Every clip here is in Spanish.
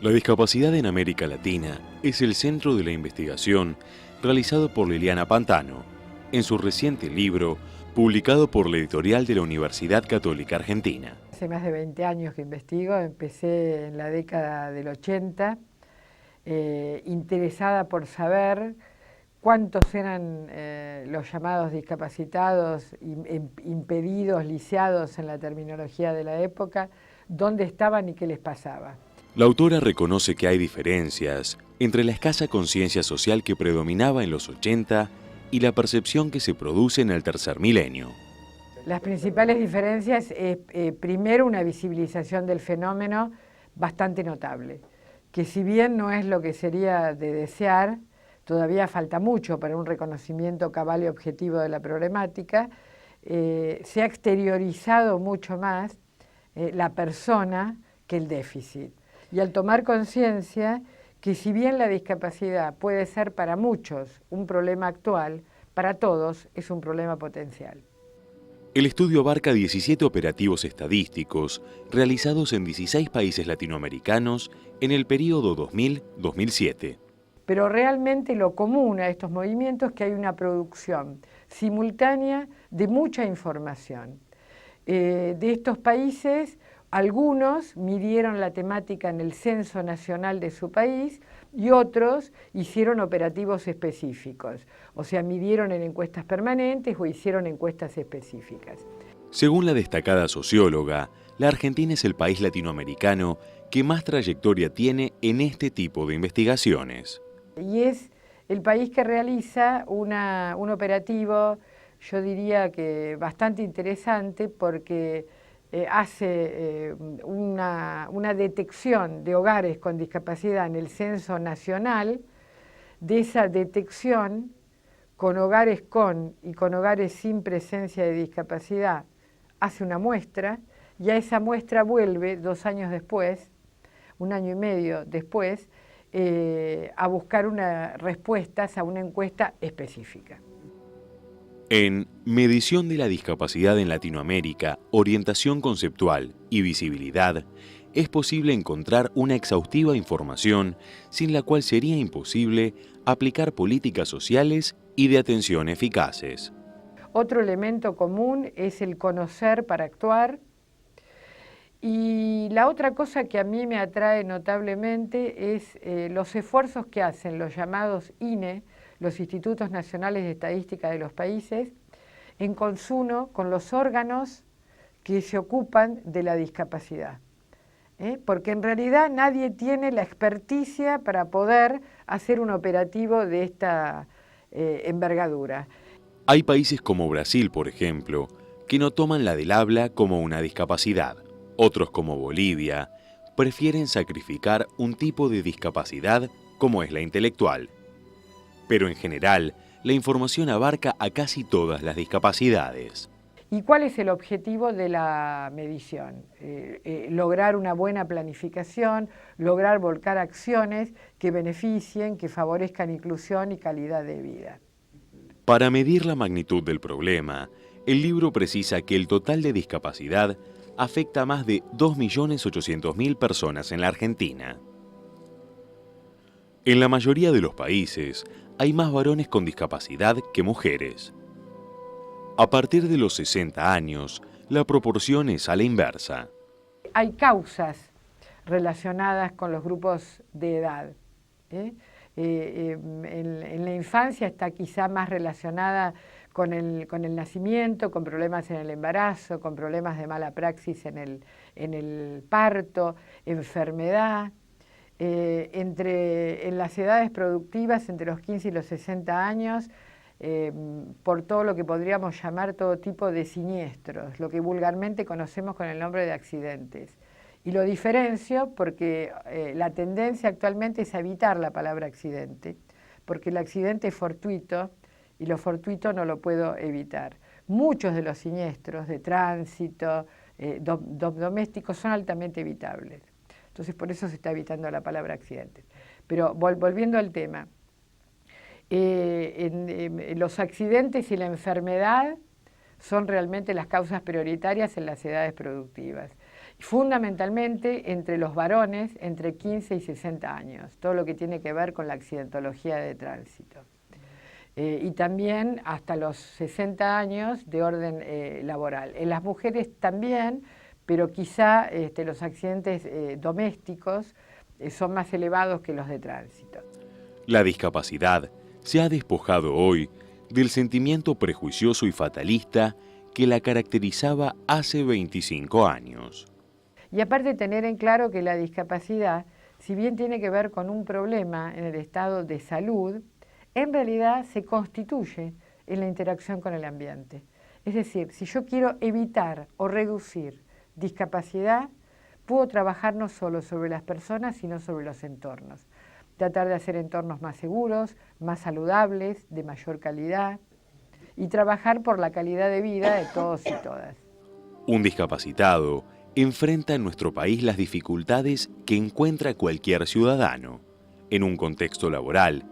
La discapacidad en América Latina es el centro de la investigación realizado por Liliana Pantano en su reciente libro publicado por la editorial de la Universidad Católica Argentina. Hace más de 20 años que investigo, empecé en la década del 80, interesada por saber cuántos eran los llamados discapacitados, impedidos, lisiados en la terminología de la época, dónde estaban y qué les pasaba. La autora reconoce que hay diferencias entre la escasa conciencia social que predominaba en los 80 y la percepción que se produce en el tercer milenio. Las principales diferencias es, primero, una visibilización del fenómeno bastante notable, que si bien no es lo que sería de desear, todavía falta mucho para un reconocimiento cabal y objetivo de la problemática, se ha exteriorizado mucho más la persona que el déficit. Y al tomar conciencia que si bien la discapacidad puede ser para muchos un problema actual, para todos es un problema potencial. El estudio abarca 17 operativos estadísticos realizados en 16 países latinoamericanos en el periodo 2000-2007. Pero realmente lo común a estos movimientos es que hay una producción simultánea de mucha información. De estos países, algunos midieron la temática en el censo nacional de su país y otros hicieron operativos específicos, o sea, midieron en encuestas permanentes o hicieron encuestas específicas. Según la destacada socióloga, la Argentina es el país latinoamericano que más trayectoria tiene en este tipo de investigaciones. Y es el país que realiza un operativo, yo diría que bastante interesante, porque hace una detección de hogares con discapacidad en el censo nacional. De esa detección con hogares con y con hogares sin presencia de discapacidad hace una muestra y a esa muestra vuelve 2 años después, 1 año y medio después, a buscar respuestas a una encuesta específica. En Medición de la discapacidad en Latinoamérica, orientación conceptual y visibilidad, es posible encontrar una exhaustiva información sin la cual sería imposible aplicar políticas sociales y de atención eficaces. Otro elemento común es el conocer para actuar. Y la otra cosa que a mí me atrae notablemente es los esfuerzos que hacen los llamados INE, los Institutos Nacionales de Estadística de los países, en consumo con los órganos que se ocupan de la discapacidad. Porque en realidad nadie tiene la experticia para poder hacer un operativo de esta envergadura. Hay países como Brasil, por ejemplo, que no toman la del habla como una discapacidad. Otros, como Bolivia, prefieren sacrificar un tipo de discapacidad como es la intelectual. Pero en general, la información abarca a casi todas las discapacidades. ¿Y cuál es el objetivo de la medición? Lograr una buena planificación, lograr volcar acciones que beneficien, que favorezcan inclusión y calidad de vida. Para medir la magnitud del problema, el libro precisa que el total de discapacidad afecta a más de 2.800.000 personas en la Argentina. En la mayoría de los países hay más varones con discapacidad que mujeres. A partir de los 60 años, la proporción es a la inversa. Hay causas relacionadas con los grupos de edad. En la infancia está quizá más relacionada con el nacimiento, con problemas en el embarazo, con problemas de mala praxis en el parto, enfermedad. En las edades productivas, entre los 15 y los 60 años, por todo lo que podríamos llamar todo tipo de siniestros, lo que vulgarmente conocemos con el nombre de accidentes. Y lo diferencio porque la tendencia actualmente es a evitar la palabra accidente, porque el accidente es fortuito y lo fortuito no lo puedo evitar. Muchos de los siniestros de tránsito, domésticos, son altamente evitables. Entonces por eso se está evitando la palabra accidentes. Pero volviendo al tema, los accidentes y la enfermedad son realmente las causas prioritarias en las edades productivas. fundamentalmente entre los varones entre 15 y 60 años, todo lo que tiene que ver con la accidentología de tránsito. Y también hasta los 60 años de orden laboral. En las mujeres también, pero quizá los accidentes domésticos son más elevados que los de tránsito. La discapacidad se ha despojado hoy del sentimiento prejuicioso y fatalista que la caracterizaba hace 25 años. Y aparte tener en claro que la discapacidad, si bien tiene que ver con un problema en el estado de salud, en realidad se constituye en la interacción con el ambiente. Es decir, si yo quiero evitar o reducir discapacidad, puedo trabajar no solo sobre las personas, sino sobre los entornos. Tratar de hacer entornos más seguros, más saludables, de mayor calidad, y trabajar por la calidad de vida de todos y todas. Un discapacitado enfrenta en nuestro país las dificultades que encuentra cualquier ciudadano, en un contexto laboral,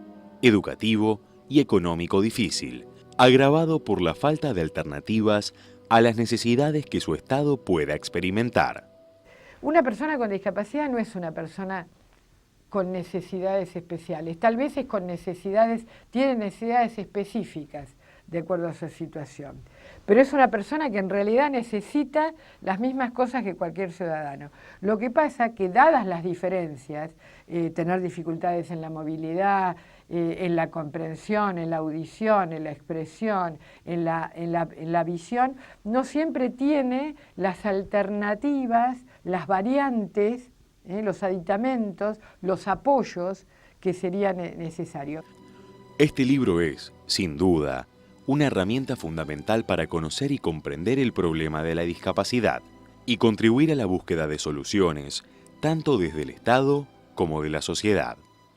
educativo y económico difícil, agravado por la falta de alternativas a las necesidades que su estado pueda experimentar. Una persona con discapacidad no es una persona con necesidades especiales, tal vez tiene necesidades específicas de acuerdo a su situación, pero es una persona que en realidad necesita las mismas cosas que cualquier ciudadano. Lo que pasa que, dadas las diferencias, tener dificultades en la movilidad, en la comprensión, en la audición, en la expresión, en la visión, no siempre tiene las alternativas, las variantes, los aditamentos, los apoyos que serían necesarios. Este libro es, sin duda, una herramienta fundamental para conocer y comprender el problema de la discapacidad y contribuir a la búsqueda de soluciones, tanto desde el Estado como de la sociedad.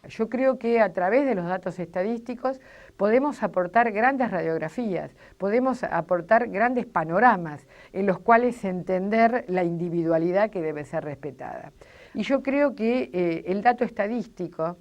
Yo creo que a través de los datos estadísticos podemos aportar grandes radiografías, podemos aportar grandes panoramas en los cuales entender la individualidad que debe ser respetada. Y yo creo que el dato estadístico,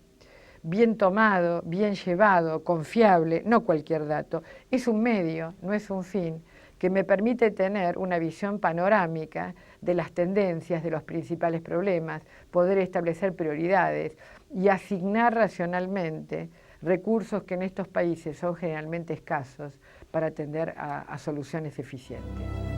bien tomado, bien llevado, confiable, no cualquier dato, es un medio, no es un fin, que me permite tener una visión panorámica de las tendencias, de los principales problemas, poder establecer prioridades y asignar racionalmente recursos que en estos países son generalmente escasos para atender a soluciones eficientes.